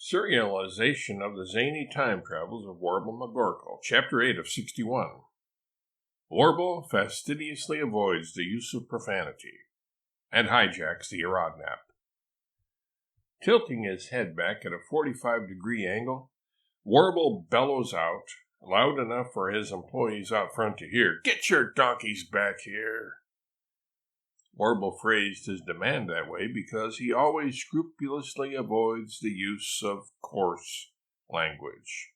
Serialization of the Zany Time Travels of Warble McGorkle, Chapter 8 of 61. Warble fastidiously avoids the use of profanity, and hijacks the Arodnap. Tilting his head back at a 45-degree angle, Warble bellows out, loud enough for his employees out front to hear, "Get your donkeys back here!" Warble phrased his demand that way because he always scrupulously avoids the use of coarse language.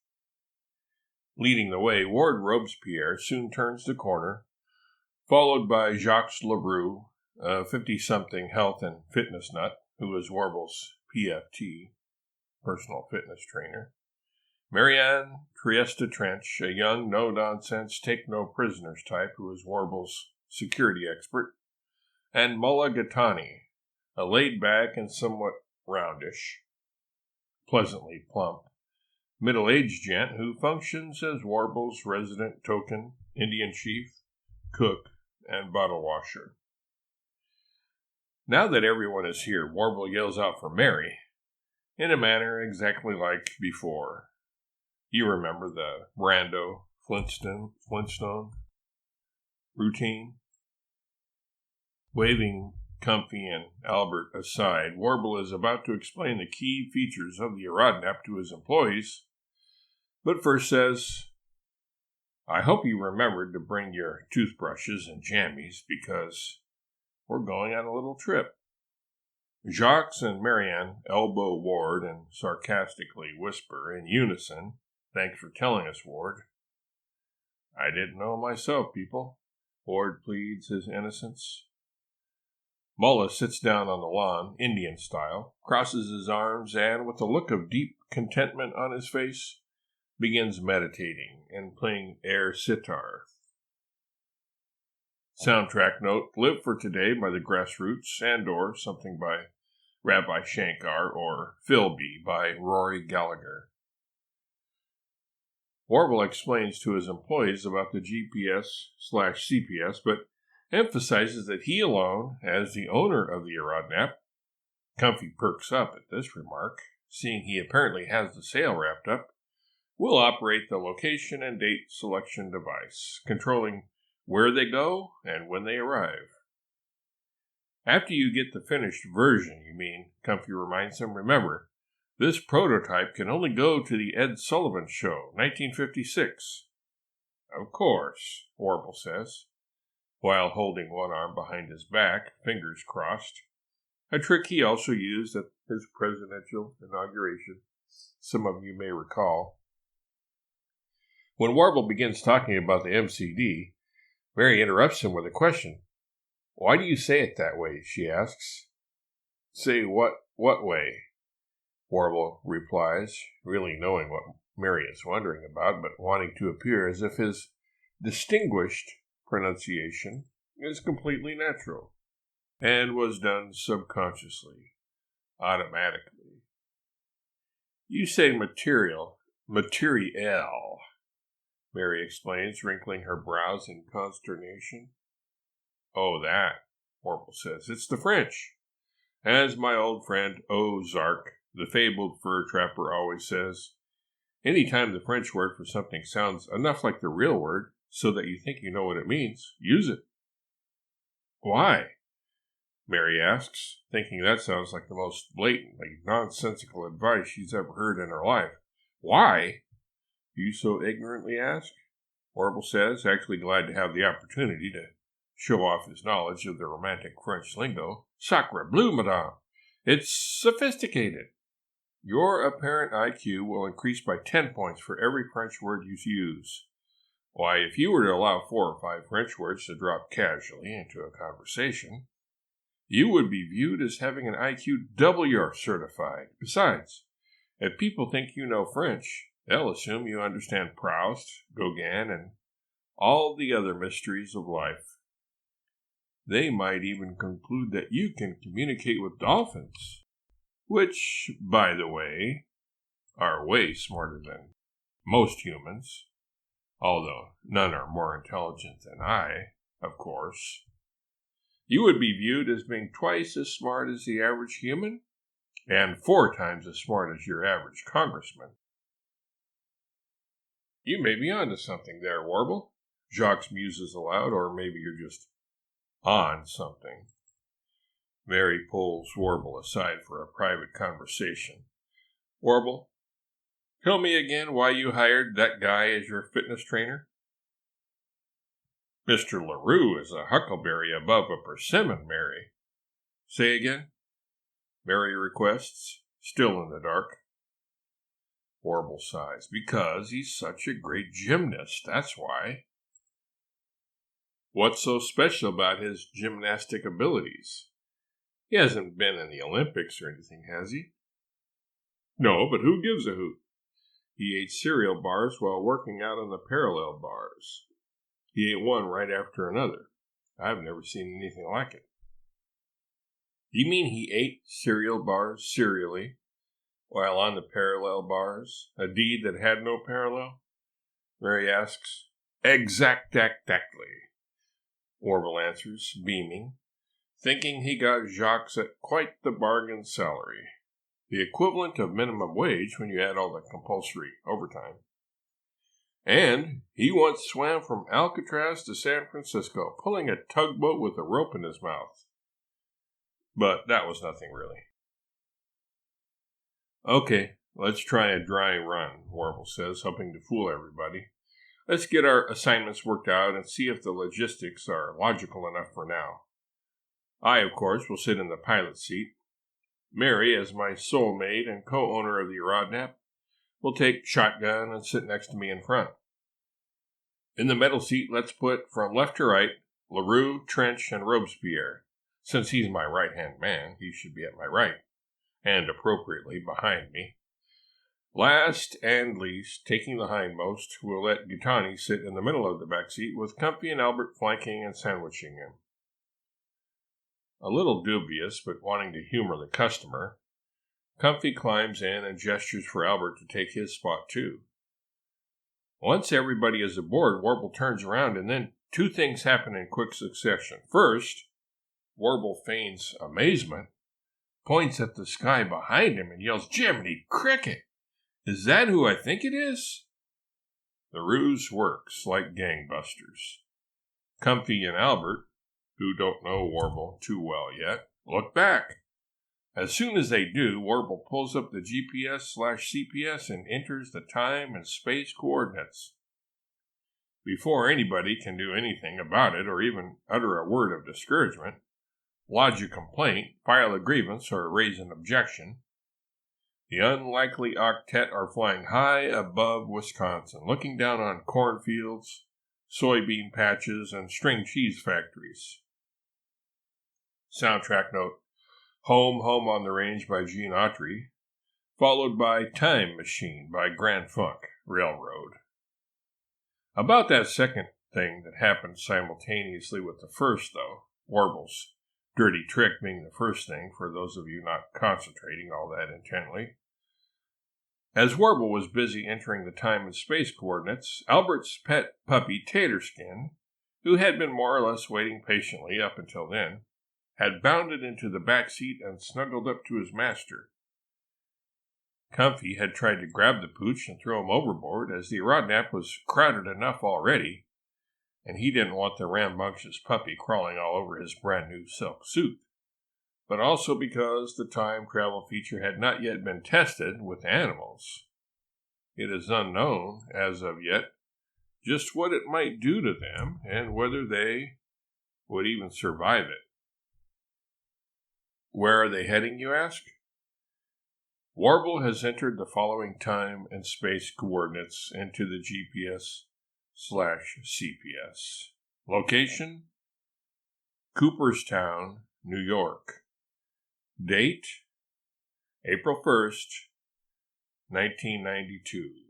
Leading the way, Ward Robespierre soon turns the corner, followed by Jacques Leroux, a 50-something health and fitness nut, who is Warble's PFT, personal fitness trainer, Marianne Trieste Trench, a young, no-nonsense, take-no-prisoners type who is Warble's security expert, and Mullah Gattani, a laid-back and somewhat roundish, pleasantly plump, middle-aged gent who functions as Warble's resident token, Indian chief, cook, and bottle washer. Now that everyone is here, Warble yells out for Mary, in a manner exactly like before. You remember the Brando Flintstone routine? Waving Comfy and Albert aside, Warble is about to explain the key features of the Arodnap to his employees, but first says, "I hope you remembered to bring your toothbrushes and jammies, because we're going on a little trip." Jacques and Marianne elbow Ward and sarcastically whisper in unison, "Thanks for telling us, Ward." "I didn't know myself, people," Ward pleads his innocence. Mullah sits down on the lawn, Indian style, crosses his arms, and, with a look of deep contentment on his face, begins meditating and playing air sitar. Soundtrack note, Live for Today by the Grassroots, and/or something by Rabbi Shankar, or Philby by Rory Gallagher. Warble explains to his employees about the GPS/CPS, but emphasizes that he alone, as the owner of the Arodnap, Comfy perks up at this remark, seeing he apparently has the sale wrapped up, will operate the location and date selection device, controlling where they go and when they arrive. After you get the finished version, you mean, Comfy reminds him, remember, this prototype can only go to the Ed Sullivan Show, 1956. Of course, Warble says, while holding one arm behind his back, fingers crossed, a trick he also used at his presidential inauguration, some of you may recall. When Warble begins talking about the MCD, Mary interrupts him with a question. "Why do you say it that way?" she asks. "Say what way?" Warble replies, really knowing what Mary is wondering about, but wanting to appear as if his distinguished pronunciation is completely natural, and was done subconsciously, automatically. "You say material, Mary explains, wrinkling her brows in consternation. "Oh, that," Warble says. "It's the French. As my old friend O. Zark, the fabled fur trapper, always says, any time the French word for something sounds enough like the real word so that you think you know what it means, use it." "Why?" Mary asks, thinking that sounds like the most blatantly nonsensical advice she's ever heard in her life. "Why? You so ignorantly ask?" Warble says, actually glad to have the opportunity to show off his knowledge of the romantic French lingo. "Sacre bleu, madame! It's sophisticated. Your apparent IQ will increase by 10 points for every French word you use. Why, if you were to allow 4 or 5 French words to drop casually into a conversation, you would be viewed as having an IQ double yours certified. Besides, if people think you know French, they'll assume you understand Proust, Gauguin, and all the other mysteries of life. They might even conclude that you can communicate with dolphins, which, by the way, are way smarter than most humans, although none are more intelligent than I, of course. You would be viewed as being twice as smart as the average human, and 4 times as smart as your average congressman. You may be onto something there, Warble, Hijacks muses aloud, or maybe you're just on something. Mary pulls Warble aside for a private conversation. Warble, tell me again why you hired that guy as your fitness trainer? Mr. LaRue is a huckleberry above a persimmon, Mary. Say again? Mary requests, still in the dark. Warble sighs. Because he's such a great gymnast, that's why. What's so special about his gymnastic abilities? He hasn't been in the Olympics or anything, has he? No, but who gives a hoot? He ate cereal bars while working out on the parallel bars. He ate one right after another. I've never seen anything like it. You mean he ate cereal bars serially while on the parallel bars, a deed that had no parallel? Mary asks. Exactly, Warble answers, beaming, thinking he got Hijacks at quite the bargain salary, the equivalent of minimum wage when you add all the compulsory overtime. And he once swam from Alcatraz to San Francisco, pulling a tugboat with a rope in his mouth. But that was nothing really. Okay, let's try a dry run, Warble says, hoping to fool everybody. Let's get our assignments worked out and see if the logistics are logical enough for now. I, of course, will sit in the pilot seat. Mary, as my soulmate and co-owner of the Arodnap, will take shotgun and sit next to me in front. In the middle seat, let's put, from left to right, LaRue, Trench, and Robespierre. Since he's my right-hand man, he should be at my right, and appropriately behind me. Last and least, taking the hindmost, we'll let Gaetani sit in the middle of the back seat, with Comfy and Albert flanking and sandwiching him. A little dubious, but wanting to humor the customer, Comfy climbs in and gestures for Albert to take his spot too. Once everybody is aboard, Warble turns around, and then 2 things happen in quick succession. First, Warble feigns amazement, points at the sky behind him, and yells, "Jiminy cricket! Is that who I think it is?" The ruse works like gangbusters. Comfy and Albert, who don't know Warble too well yet, look back. As soon as they do, Warble pulls up the GPS/CPS and enters the time and space coordinates. Before anybody can do anything about it or even utter a word of discouragement, lodge a complaint, file a grievance, or raise an objection, the unlikely octet are flying high above Wisconsin, looking down on cornfields, soybean patches, and string cheese factories. Soundtrack note, Home, Home on the Range by Gene Autry, followed by Time Machine by Grand Funk Railroad. About that second thing that happened simultaneously with the first, though, Warble's dirty trick being the first thing for those of you not concentrating all that intently. As Warble was busy entering the time and space coordinates, Albert's pet puppy Tatorskin, who had been more or less waiting patiently up until then, had bounded into the back seat and snuggled up to his master. Comfy had tried to grab the pooch and throw him overboard, as the Arodnap was crowded enough already, and he didn't want the rambunctious puppy crawling all over his brand-new silk suit, but also because the time travel feature had not yet been tested with animals. It is unknown, as of yet, just what it might do to them and whether they would even survive it. Where are they heading, you ask? Warble has entered the following time and space coordinates into the GPS/CPS. Location: Cooperstown, New York. Date: April 1st, 1992.